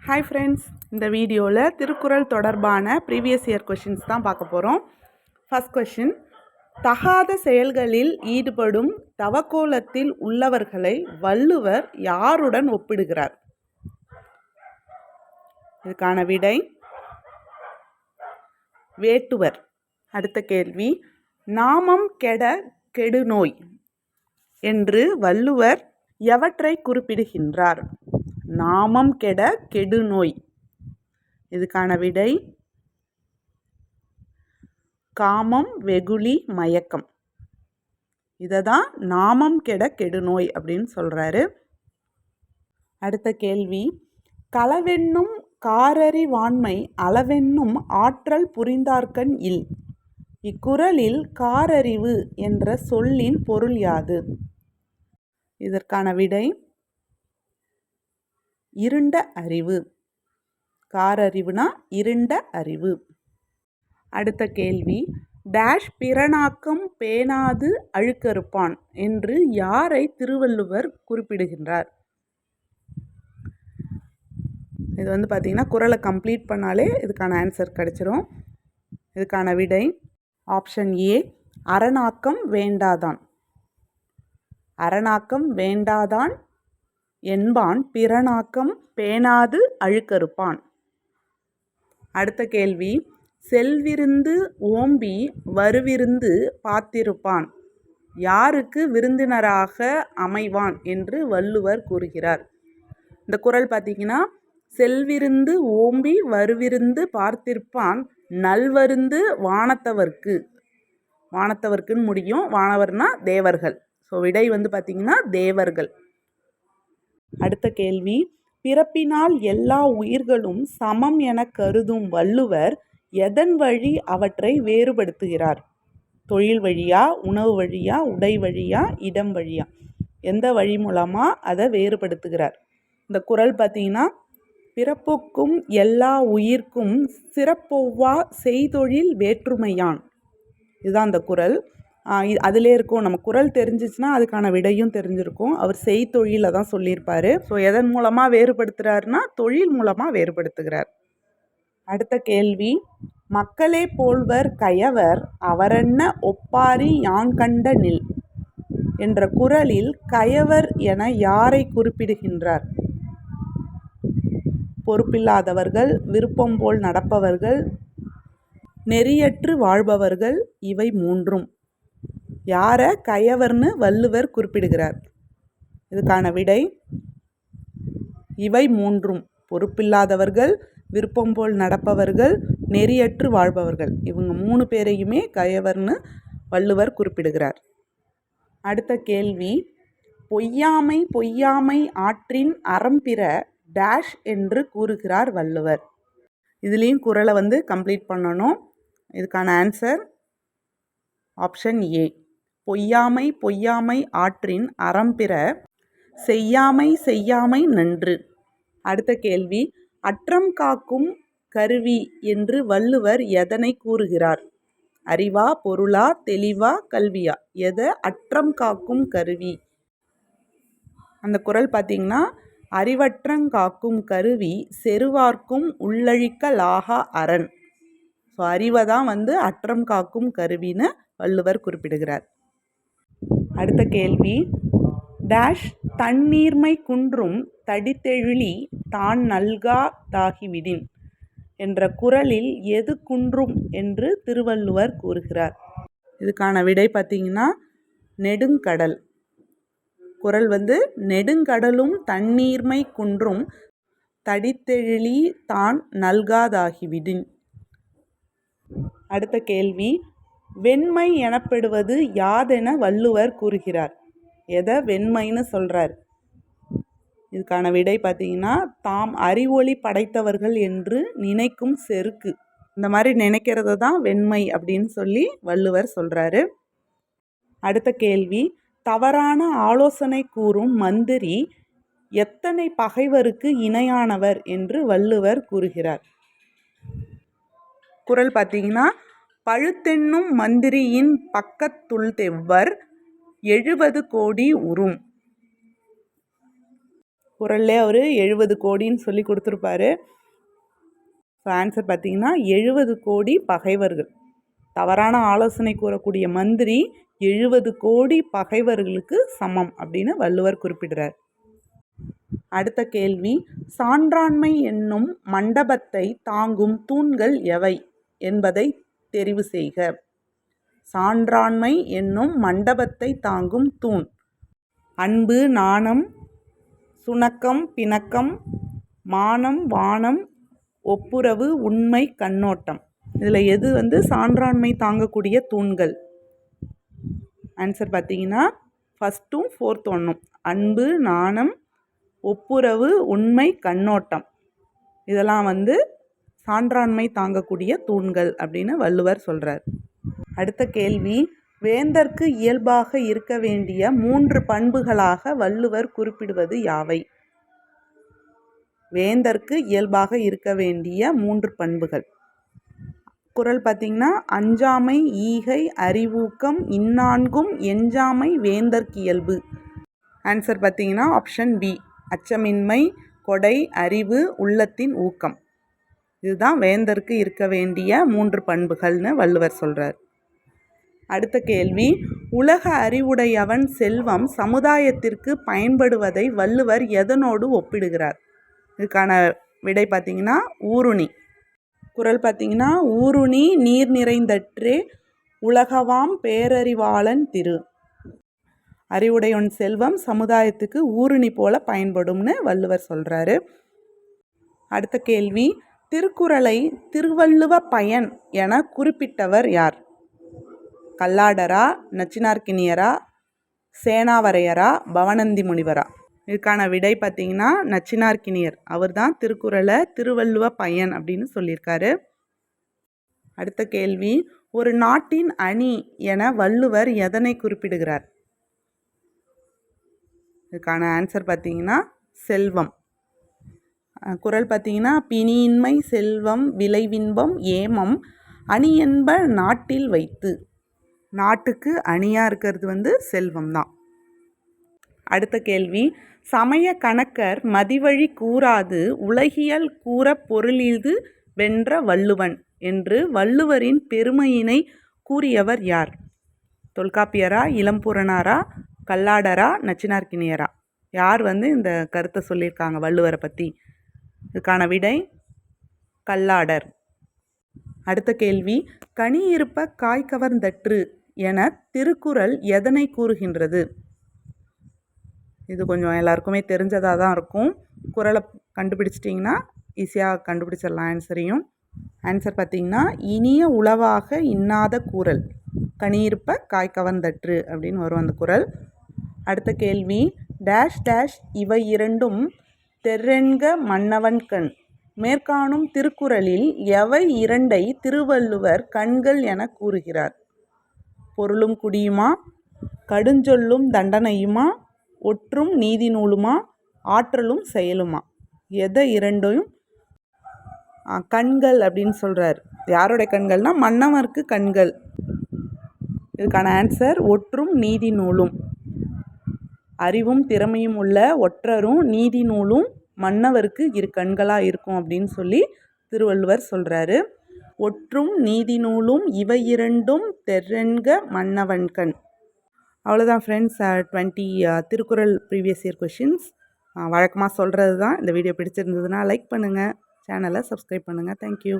Hi friends, இந்த வீடியோவில் திருக்குறள் தொடர்பான ப்ரீவியஸ் இயர் கொஷின்ஸ் தான் பார்க்க போகிறோம். ஃபர்ஸ்ட் கொஷின், தகாத செயல்களில் ஈடுபடும் தவக்கோலத்தில் உள்ளவர்களை வள்ளுவர் யாருடன் ஒப்பிடுகிறார்? இதுக்கான விடை வேட்டுவர். அடுத்த கேள்வி, நாமம் கெட கெடுநோய் என்று வள்ளுவர் எவற்றை குறிப்பிடுகின்றார்? நாமம் கெட கெடுநோய். இதுக்கான விடை காமம், வெகுளி, மயக்கம். இதை தான் நாமம் கெட கெடுநோய் அப்படின்னு சொல்கிறாரு. அடுத்த கேள்வி, களவென்னும் காரறிவாண்மை அளவென்னும் ஆற்றல் புரிந்தார்கண் இல். இக்குறளில் காரறிவு என்ற சொல்லின் பொருள் யாது? இதற்கான விடை இருண்ட அறிவு. காரறிவுனா இருண்ட அறிவு. அடுத்த கேள்வி, டேஷ் பிறனாக்கம் பேணாது அழுக்கறுப்பான் என்று யாரை திருவள்ளுவர் குறிப்பிடுகின்றார்? இது பார்த்தீங்கன்னா குறளை கம்ப்ளீட் பண்ணாலே இதுக்கான ஆன்சர் கிடைச்சிரும். இதுக்கான விடை ஆப்ஷன் ஏ, அறனாக்கம் வேண்டாதான். அறனாக்கம் வேண்டாதான் என்பான் பிறனாக்கம் பேணாது அழுக்கறுப்பான். அடுத்த கேள்வி, செல்விருந்து ஓம்பி வருவிருந்து பார்த்திருப்பான் யாருக்கு விருந்தினராக அமைவான் என்று வள்ளுவர் கூறுகிறார்? இந்த குறள் பார்த்தீங்கன்னா, செல்விருந்து ஓம்பி வருவிருந்து பார்த்திருப்பான் நல்வருந்து வானத்தவர்க்கு. வானத்தவர்க்குன்னு முடியும், வானவர்னா தேவர்கள். ஸோ விடை பார்த்தீங்கன்னா தேவர்கள். அடுத்த கேள்வி, பிறப்பினால் எல்லா உயிர்களும் சமம் என கருதும் வள்ளுவர் எதன் வழி அவற்றை வேறுபடுத்துகிறார்? தொழில் வழியா, உணவு வழியா, உடை வழியா, இடம் வழியா? எந்த வழி மூலமாக அதை வேறுபடுத்துகிறார்? இந்த குறள் பார்த்தீங்கன்னா, பிறப்புக்கும் எல்லா உயிர்க்கும் சிறப்பொவ்வா செய்தொழில் வேற்றுமையான். இதுதான் அந்த குறள். அதிலே இருக்கும். நம்ம குறள் தெரிஞ்சிச்சுன்னா அதுக்கான விடையும் தெரிஞ்சிருக்கும். அவர் செய்தொழிலை தான் சொல்லியிருப்பார். ஸோ எதன் மூலமாக வேறுபடுத்துகிறாருன்னா தொழில் மூலமாக வேறுபடுத்துகிறார். அடுத்த கேள்வி, மக்களே போல்வர் கயவர் அவரென்ன ஒப்பாரி யாங்கண்ட நில் என்ற குறளில் கயவர் என யாரை குறிப்பிடுகின்றார்? பொறுப்பில்லாதவர்கள், விருப்பம் போல் நடப்பவர்கள், நெறியற்று வாழ்பவர்கள், இவை மூன்றும். யாரை கயவர்னு வள்ளுவர் குறிப்பிடுகிறார்? இதுக்கான விடை இவை மூன்றும். பொறுப்பில்லாதவர்கள், விருப்பம் போல் நடப்பவர்கள், நெறியற்று வாழ்பவர்கள், இவங்க 3 பேரையுமே கயவர்னு வள்ளுவர் குறிப்பிடுகிறார். அடுத்த கேள்வி, பொய்யாமை பொய்யாமை ஆற்றின் அறம்பிற டேஷ் என்று கூறுகிறார் வள்ளுவர். இதுலேயும் குறளை கம்ப்ளீட் பண்ணணும். இதுக்கான ஆன்சர் ஆப்ஷன் ஏ, பொய்யாமை பொய்யாமை ஆற்றின் அறம்பிற செய்யாமை செய்யாமை நன்று. அடுத்த கேள்வி, அற்றம் காக்கும் கருவி என்று வள்ளுவர் எதனை கூறுகிறார்? அறிவா, பொருளா, தெளிவா, கல்வியா? எதை அற்றம் காக்கும் கருவி? அந்த குறள் பார்த்தீங்கன்னா, அறிவற்றங் காக்கும் கருவி செருவார்க்கும் உள்ளழிக்கலாகா அரண். ஸோ அறிவை தான் அற்றம் காக்கும் கருவின்னு வள்ளுவர் குறிப்பிடுகிறார். அடுத்த கேள்வி, டேஷ் தண்ணீர்மை குன்றும் தடித்தெழிலி தான் நல்கா தாகிவிடின் என்ற குறளில் எது குன்றும் என்று திருவள்ளுவர் கூறுகிறார்? இதுக்கான விடை பார்த்தீங்கன்னா நெடுங்கடல். குறள் நெடுங்கடலும் தண்ணீர்மை குன்றும் தடித்தெழிலி தான் நல்காதாகிவிடின். அடுத்த கேள்வி, வெண்மை எனப்படுவது யாதென வள்ளுவர் கூறுகிறார்? எதை வெண்மைன்னு சொல்கிறார்? இதுக்கான விடை பார்த்தீங்கன்னா தாம் அறிவொளி படைத்தவர்கள் என்று நினைக்கும் செருக்கு. இந்த மாதிரி நினைக்கிறத தான் வெண்மை அப்படின்னு சொல்லி வள்ளுவர் சொல்கிறாரு. அடுத்த கேள்வி, தவறான ஆலோசனை கூறும் மந்திரி எத்தனை பகைவருக்கு இணையானவர் என்று வள்ளுவர் கூறுகிறார்? குறள் பார்த்தீங்கன்னா, பழுத்தென்னும் மந்திரியின் பக்கத்துள்தெவ்வர் 70 கோடி உறும். குறள்லே அவர் 70 கோடின்னு சொல்லி கொடுத்துருப்பாரு. ஸோ ஆன்சர் பார்த்தீங்கன்னா 70 கோடி பகைவர்கள். தவறான ஆலோசனை கூறக்கூடிய மந்திரி 70 கோடி பகைவர்களுக்கு சமம் அப்படின்னு வள்ளுவர் குறிப்பிடுறார். அடுத்த கேள்வி, சான்றாண்மை என்னும் மண்டபத்தை தாங்கும் தூண்கள் எவை என்பதை தெரிவு செய்க. சான்றாண்மை என்னும் மண்டபத்தை தாங்கும் தூண். அன்பு, நாணம், சுணக்கம், பிணக்கம், மானம், வானம், ஒப்புரவு, உண்மை, கண்ணோட்டம். இதில் எது சான்றாண்மை தாங்கக்கூடிய தூண்கள்? ஆன்சர் பார்த்தீங்கன்னா ஃபஸ்ட்டும் 4th ஒன்றும். அன்பு, நாணம், ஒப்புரவு, உண்மை, கண்ணோட்டம். இதெல்லாம் சான்றாண்மை தாங்கக்கூடிய தூண்கள் அப்படின்னு வள்ளுவர் சொல்கிறார். அடுத்த கேள்வி, வேந்தர்க்கு இயல்பாக இருக்க வேண்டிய 3 பண்புகளாக வள்ளுவர் குறிப்பிடுவது யாவை? வேந்தர்க்கு இயல்பாக இருக்க வேண்டிய 3 பண்புகள். குறள் பார்த்தீங்கன்னா அஞ்சாமை, ஈகை, அறிவூக்கம் இந்நான்கும் எஞ்சாமை வேந்தர்க்கு இயல்பு. ஆன்சர் பார்த்தீங்கன்னா ஆப்ஷன் பி, அச்சமின்மை, கொடை, அறிவு, உள்ளத்தின் ஊக்கம். இதுதான் வேந்தருக்கு இருக்க வேண்டிய 3 பண்புகள்னு வள்ளுவர் சொல்கிறார். அடுத்த கேள்வி, உலக அறிவுடையவன் செல்வம் சமுதாயத்திற்கு பயன்படுவதை வள்ளுவர் எதனோடு ஒப்பிடுகிறார்? இதுக்கான விடை பார்த்தீங்கன்னா ஊருணி. குறள் பார்த்தீங்கன்னா ஊருணி நீர் நிறைந்தற்றே உலகவாம் பேரறிவாளன் திரு. அறிவுடையவன் செல்வம் சமுதாயத்துக்கு ஊருணி போல பயன்படும்னு வள்ளுவர் சொல்கிறாரு. அடுத்த கேள்வி, திருக்குறளை திருவள்ளுவ பயன் என குறிப்பிட்டவர் யார்? கல்லாடரா, நச்சினார்க்கினியரா, சேனாவரையரா, பவணந்தி முனிவரா? இதுக்கான விடை பார்த்தீங்கன்னா நச்சினார்க்கினியர். அவர் தான் திருக்குறளை திருவள்ளுவ பயன் அப்படின்னு சொல்லியிருக்காரு. அடுத்த கேள்வி, ஒரு நாட்டின் அணி என வள்ளுவர் எதனை குறிப்பிடுகிறார்? இதுக்கான ஆன்சர் பார்த்தீங்கன்னா செல்வம். குறள் பார்த்தீங்கன்னா பிணியின்மை, செல்வம், விளைவின்பம், ஏமம், அணி என்ப நாட்டில் வைத்து. நாட்டுக்கு அணியாக இருக்கிறது செல்வம் தான். அடுத்த கேள்வி, சமய கணக்கர் மதிவழி கூறாது உலகியல் கூற பொருளிது வென்ற வள்ளுவன் என்று வள்ளுவரின் பெருமையினை கூறியவர் யார்? தொல்காப்பியரா, இளம்பூரணாரா, கல்லாடரா, நச்சினார்க்கினியரா? யார் இந்த கருத்தை சொல்லியிருக்காங்க வள்ளுவரை பற்றி? இதுக்கான விடை கல்லாடர். அடுத்த கேள்வி, கனி இருப்ப காய் கவர்ந்தற்று என திருக்குறள் எதனை கூறுகின்றது? இது கொஞ்சம் எல்லாருக்குமே தெரிஞ்சதாக தான் இருக்கும். குறளை கண்டுபிடிச்சிட்டிங்கன்னா ஈஸியாக கண்டுபிடிச்சிடலாம் ஆன்சரையும். ஆன்சர் பார்த்திங்கன்னா இனிய உளவாக இன்னாத கூறல், கனியிருப்ப காய் கவர்ந்தற்று அப்படின்னு வரும் அந்த குறள். அடுத்த கேள்வி, டேஷ் டேஷ் இவை இரண்டும் தெர்ரென்க மன்னவன்கண். மேற்காணும் திருக்குறளில் எவை இரண்டை திருவள்ளுவர் கண்கள் என கூறுகிறார்? பொருளும் குடியுமா, கடுஞ்சொல்லும் தண்டனையுமா, ஒற்றும் நீதி நூலுமா, ஆற்றலும் செயலுமா? எதை இரண்டையும் கண்கள் அப்படின்னு சொல்கிறார்? யாருடைய கண்கள்னா மன்னவருக்கு கண்கள். இதுக்கான ஆன்சர் ஒற்றும் நீதி நூலும். அறிவும் திறமையும் உள்ள ஒற்றரும் நீதி நூலும் மன்னவருக்கு இரு கண்களாக இருக்கும் அப்படின்னு சொல்லி திருவள்ளுவர் சொல்கிறாரு. ஒற்றும் நீதி நூலும் இவை இரண்டும் தெர்ரென்க மன்னவன்கண். அவ்வளோதான் friends, 20 Thirukkural previous year questions. வழக்கமாக சொல்கிறது தான். இந்த வீடியோ பிடிச்சிருந்ததுன்னா லைக் பண்ணுங்கள், சேனலை சப்ஸ்கிரைப் பண்ணுங்கள். தேங்க்யூ.